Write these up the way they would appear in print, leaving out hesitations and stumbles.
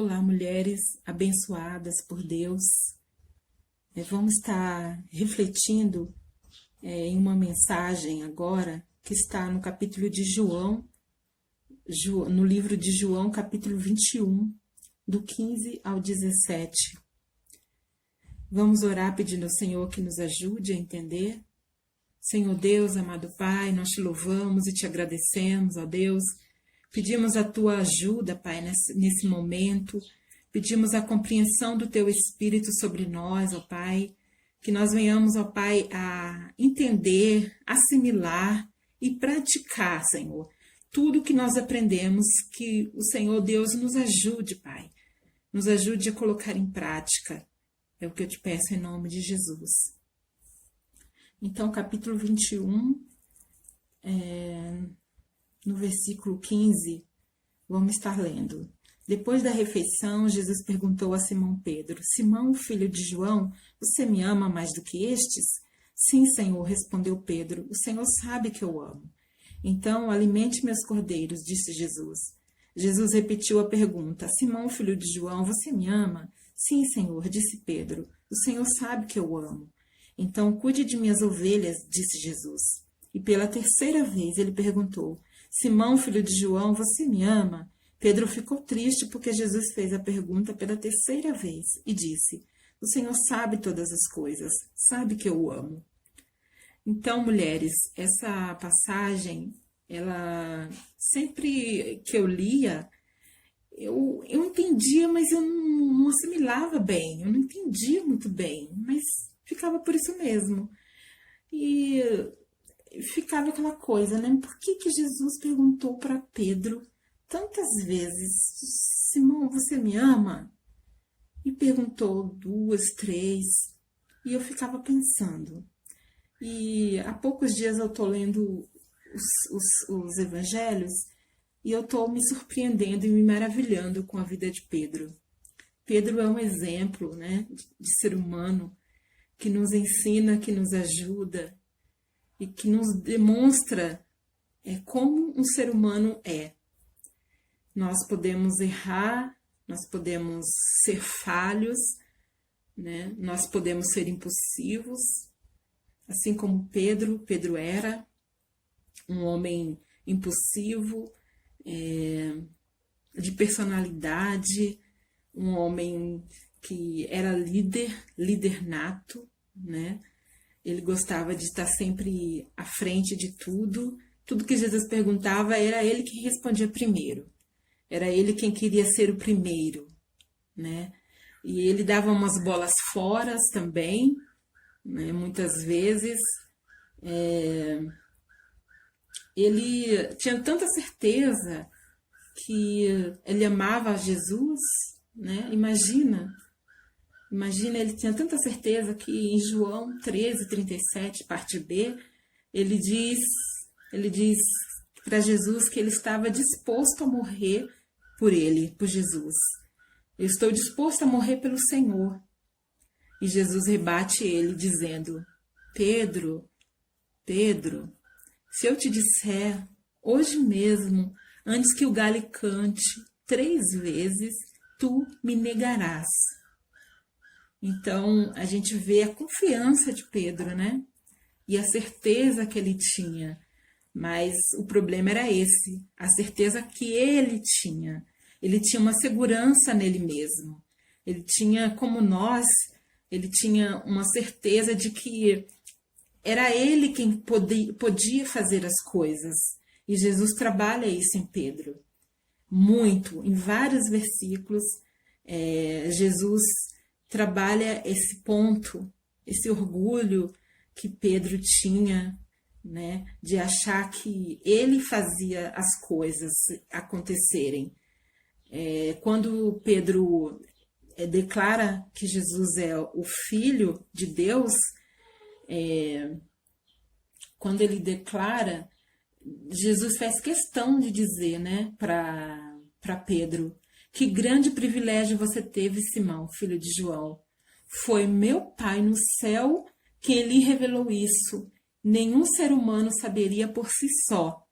Olá, mulheres abençoadas por Deus. Vamos estar refletindo em uma mensagem agora que está no capítulo de João, no livro de João, capítulo 21, do 15 ao 17. Vamos orar pedindo ao Senhor que nos ajude a entender. Senhor Deus, amado Pai, nós te louvamos e te agradecemos, ó Deus. Pedimos a tua ajuda, Pai, nesse momento. Pedimos a compreensão do teu Espírito sobre nós, ó Pai. Que nós venhamos, ó Pai, a entender, assimilar e praticar, Senhor, tudo que nós aprendemos. Que o Senhor Deus nos ajude, Pai. Nos ajude a colocar em prática. É o que eu te peço em nome de Jesus. Então, capítulo 21, no versículo 15, vamos estar lendo. Depois da refeição, Jesus perguntou a Simão Pedro: Simão, filho de João, você me ama mais do que estes? Sim, Senhor, respondeu Pedro, o Senhor sabe que eu amo. Então, alimente meus cordeiros, disse Jesus. Jesus repetiu a pergunta: Simão, filho de João, você me ama? Sim, Senhor, disse Pedro, o Senhor sabe que eu amo. Então, cuide de minhas ovelhas, disse Jesus. E pela terceira vez ele perguntou: Simão, filho de João, você me ama? Pedro ficou triste porque Jesus fez a pergunta pela terceira vez e disse: o Senhor sabe todas as coisas, sabe que eu o amo. Então, mulheres, essa passagem, ela sempre que eu lia, eu entendia, mas eu não assimilava bem, eu não entendia muito bem, mas ficava por isso mesmo. E ficava aquela coisa, né? Por que Jesus perguntou para Pedro tantas vezes: Simão, você me ama? E perguntou 2, 3, e eu ficava pensando. E há poucos dias eu estou lendo os evangelhos e eu estou me surpreendendo e me maravilhando com a vida de Pedro. Pedro é um exemplo, né, de ser humano que nos ensina, que nos ajuda e que nos demonstra como um ser humano é. Nós podemos errar, nós podemos ser falhos, né? Nós podemos ser impulsivos, assim como Pedro era um homem impulsivo, de personalidade, um homem que era líder nato, né? Ele gostava de estar sempre à frente de tudo. Tudo que Jesus perguntava, era ele que respondia primeiro. Era ele quem queria ser o primeiro, né? E ele dava umas bolas fora também, né? Muitas vezes. Ele tinha tanta certeza que ele amava Jesus, né? Imagina, ele tinha tanta certeza que em João 13:37, parte B, ele diz para Jesus que ele estava disposto a morrer por ele, por Jesus. Eu estou disposto a morrer pelo Senhor. E Jesus rebate ele dizendo: Pedro, se eu te disser hoje mesmo, antes que o galho cante 3 vezes, tu me negarás. Então, a gente vê a confiança de Pedro, né? E a certeza que ele tinha. Mas o problema era esse, a certeza que ele tinha. Ele tinha uma segurança nele mesmo. Ele tinha, como nós, ele tinha uma certeza de que era ele quem podia fazer as coisas. E Jesus trabalha isso em Pedro. Muito, em vários versículos, Jesus trabalha esse ponto, esse orgulho que Pedro tinha, né, de achar que ele fazia as coisas acontecerem. Quando Pedro declara que Jesus é o Filho de Deus, quando ele declara, Jesus faz questão de dizer, né, para Pedro: que grande privilégio você teve, Simão, filho de João. Foi meu Pai no céu quem lhe revelou isso. Nenhum ser humano saberia por si só.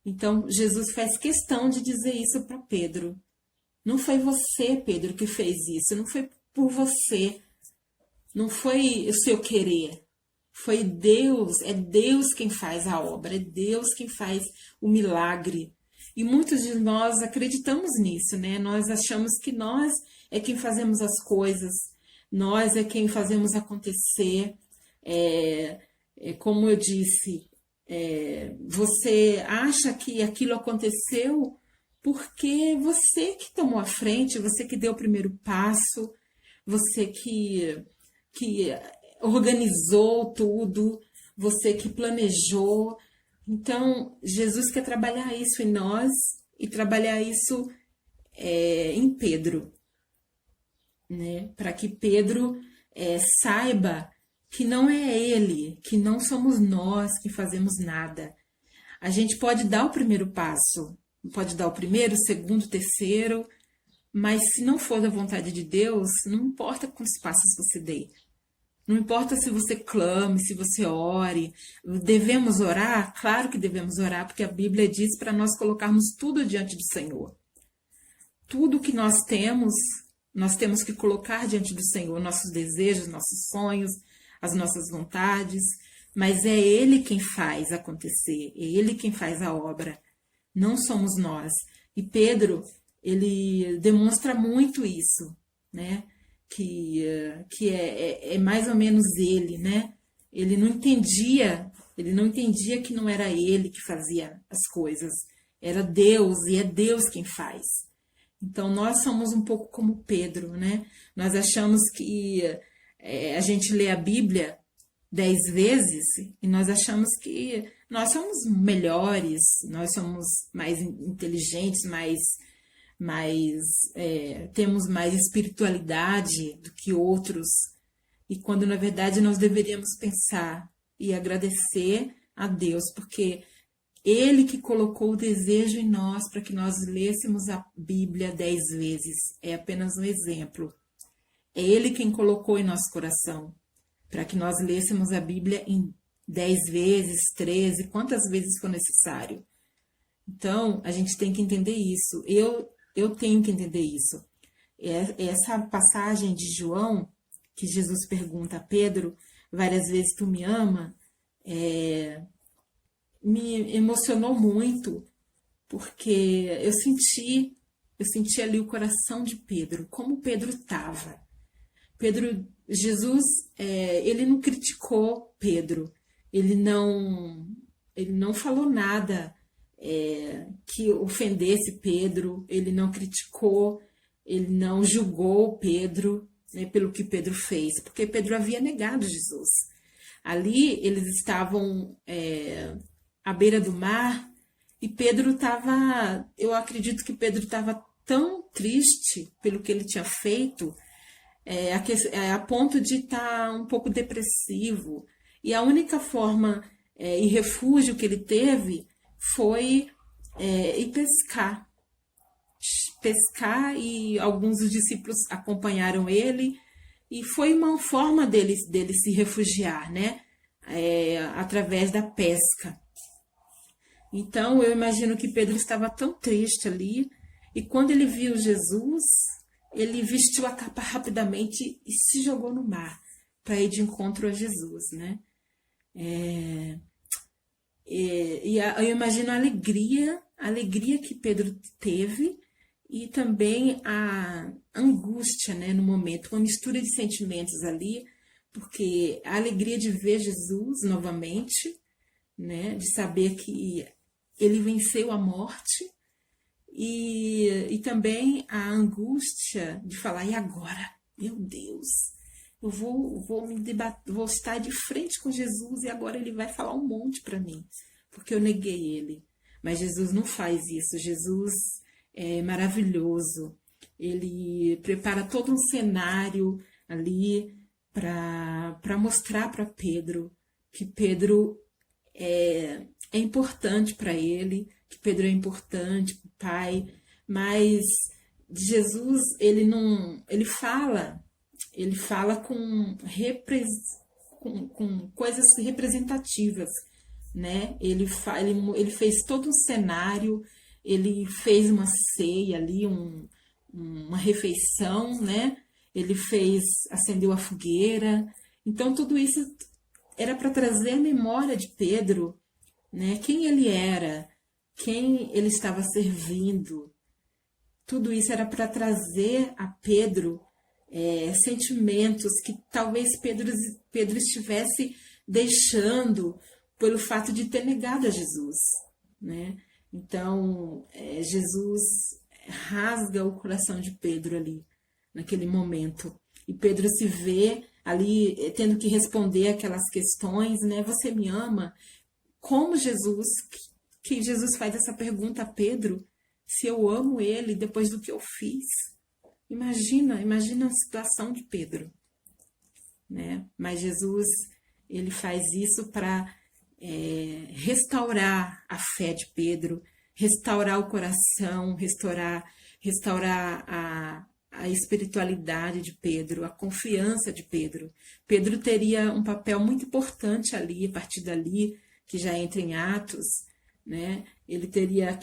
Então, Jesus faz questão de dizer isso para Pedro. Não foi você, Pedro, que fez isso, não foi por você, não foi o seu querer. Foi Deus, é Deus quem faz a obra, é Deus quem faz o milagre. E muitos de nós acreditamos nisso, né? Nós achamos que nós é quem fazemos as coisas, nós é quem fazemos acontecer. Como eu disse, você acha que aquilo aconteceu porque você que tomou a frente, você que deu o primeiro passo, você que organizou tudo, você que planejou. Então, Jesus quer trabalhar isso em nós e trabalhar isso em Pedro, né? Para que Pedro saiba que não é ele, que não somos nós que fazemos nada. A gente pode dar o primeiro passo, pode dar o primeiro, o segundo, o terceiro, mas se não for da vontade de Deus, não importa quantos passos você dê. Não importa se você clame, se você ore. Devemos orar? Claro que devemos orar, porque a Bíblia diz para nós colocarmos tudo diante do Senhor. Tudo que nós temos que colocar diante do Senhor, nossos desejos, nossos sonhos, as nossas vontades, mas é Ele quem faz acontecer, é Ele quem faz a obra, não somos nós. E Pedro, ele demonstra muito isso, né? Que é mais ou menos ele, né? Ele não entendia que não era ele que fazia as coisas, era Deus, e é Deus quem faz. Então nós somos um pouco como Pedro, né? Nós achamos que a gente lê a Bíblia 10 vezes e nós achamos que nós somos melhores, nós somos mais inteligentes, temos mais espiritualidade do que outros, e quando na verdade nós deveríamos pensar e agradecer a Deus, porque Ele que colocou o desejo em nós para que nós lêssemos a Bíblia 10 vezes, é apenas um exemplo. É Ele quem colocou em nosso coração para que nós lêssemos a Bíblia em 10 vezes, 13, quantas vezes for necessário. Então, a gente tem que entender isso. Eu tenho que entender isso. Essa passagem de João, que Jesus pergunta a Pedro, várias vezes tu me ama, me emocionou muito, porque eu senti ali o coração de Pedro, como Pedro estava. Jesus, ele não criticou Pedro, ele não falou nada que ofendesse Pedro, ele não criticou, ele não julgou Pedro, né, pelo que Pedro fez, porque Pedro havia negado Jesus. Ali eles estavam à beira do mar e Pedro estava, eu acredito que Pedro estava tão triste pelo que ele tinha feito, a ponto de estar um pouco depressivo. E a única forma e refúgio que ele teve foi ir pescar. E alguns dos discípulos acompanharam ele, e foi uma forma dele se refugiar, né? Através da pesca. Então eu imagino que Pedro estava tão triste ali, e quando ele viu Jesus, ele vestiu a capa rapidamente e se jogou no mar para ir de encontro a Jesus, né? Eu imagino a alegria que Pedro teve, e também a angústia, né, no momento, uma mistura de sentimentos ali, porque a alegria de ver Jesus novamente, né, de saber que ele venceu a morte, e também a angústia de falar, e agora? Meu Deus, eu vou estar de frente com Jesus e agora ele vai falar um monte para mim, porque eu neguei ele. Mas Jesus não faz isso. Jesus é maravilhoso. Ele prepara todo um cenário ali para mostrar para Pedro que Pedro é importante para ele, que Pedro é importante para o Pai, mas Jesus, ele fala com coisas representativas, né? Ele fez todo um cenário, ele fez uma ceia ali, uma refeição, né? Ele acendeu a fogueira. Então tudo isso era para trazer a memória de Pedro, né? Quem ele era, quem ele estava servindo. Tudo isso era para trazer a Pedro sentimentos que talvez Pedro estivesse deixando pelo fato de ter negado a Jesus, né? Então, Jesus rasga o coração de Pedro ali, naquele momento. E Pedro se vê ali tendo que responder aquelas questões, né? Você me ama? Como Jesus, que Jesus faz essa pergunta a Pedro, se eu amo ele depois do que eu fiz. Imagina a situação de Pedro, né? Mas Jesus, ele faz isso para restaurar a fé de Pedro, restaurar o coração, restaurar a espiritualidade de Pedro, a confiança de Pedro. Pedro teria um papel muito importante ali, a partir dali, que já entra em Atos, né? Ele teria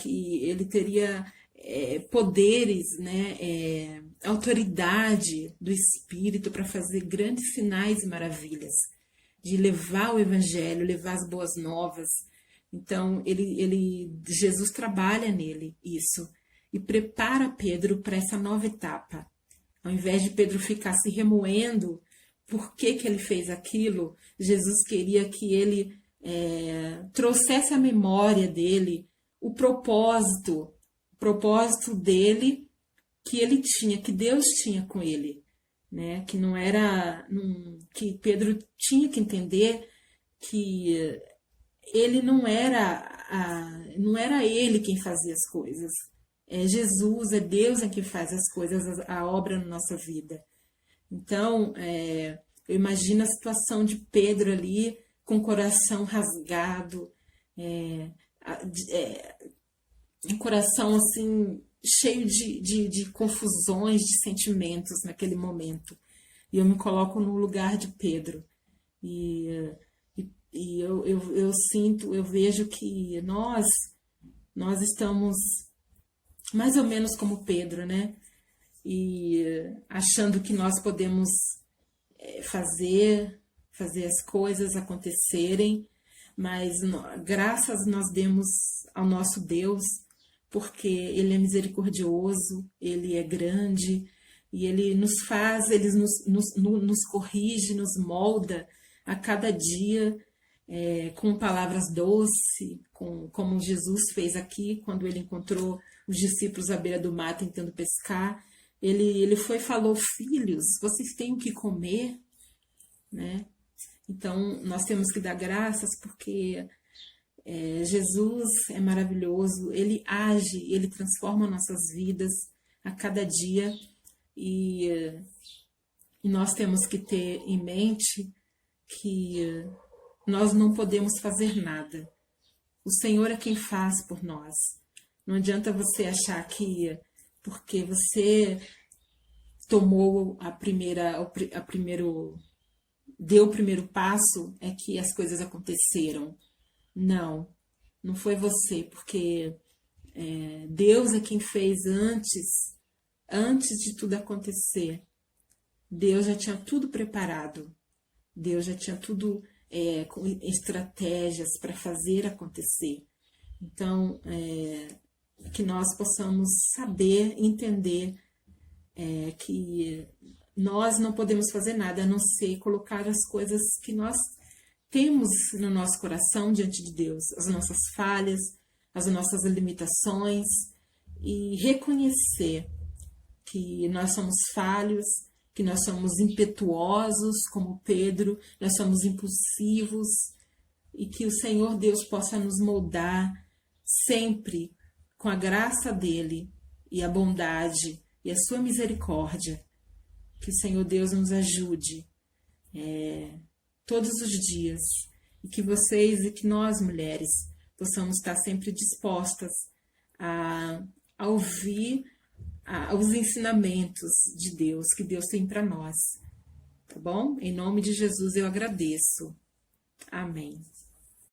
poderes, né? Autoridade do Espírito para fazer grandes sinais e maravilhas, de levar o Evangelho, levar as boas novas. Então, Jesus trabalha nele isso e prepara Pedro para essa nova etapa. Ao invés de Pedro ficar se remoendo por que ele fez aquilo, Jesus queria que ele trouxesse à memória dele o propósito dele que ele tinha, que Deus tinha com ele, né? Que não era, que Pedro tinha que entender que ele não era ele quem fazia as coisas. É Jesus, é Deus quem faz as coisas, a obra na nossa vida. Então, eu imagino a situação de Pedro ali, com o coração rasgado, um coração assim, cheio de confusões, de sentimentos naquele momento. E eu me coloco no lugar de Pedro. E eu sinto, eu vejo que nós estamos mais ou menos como Pedro, né? E achando que nós podemos fazer as coisas acontecerem, mas graças nós demos ao nosso Deus, porque Ele é misericordioso, Ele é grande, e Ele nos faz, Ele nos corrige, nos molda a cada dia, com palavras doces, como Jesus fez aqui, quando Ele encontrou os discípulos à beira do mar tentando pescar. Ele falou: filhos, vocês têm o que comer, né? Então, nós temos que dar graças porque Jesus é maravilhoso, Ele age, Ele transforma nossas vidas a cada dia e nós temos que ter em mente que nós não podemos fazer nada. O Senhor é quem faz por nós. Não adianta você achar que porque você tomou deu o primeiro passo, é que as coisas aconteceram. Não foi você, porque Deus é quem fez antes de tudo acontecer. Deus já tinha tudo preparado. Deus já tinha tudo com estratégias para fazer acontecer. Então, que nós possamos saber, entender que nós não podemos fazer nada a não ser colocar as coisas que nós temos no nosso coração diante de Deus, as nossas falhas, as nossas limitações, e reconhecer que nós somos falhos, que nós somos impetuosos como Pedro, nós somos impulsivos, e que o Senhor Deus possa nos moldar sempre com a graça dele e a bondade e a sua misericórdia. Que o Senhor Deus nos ajude todos os dias, e que vocês e que nós, mulheres, possamos estar sempre dispostas a ouvir os ensinamentos de Deus, que Deus tem para nós. Tá bom? Em nome de Jesus eu agradeço. Amém.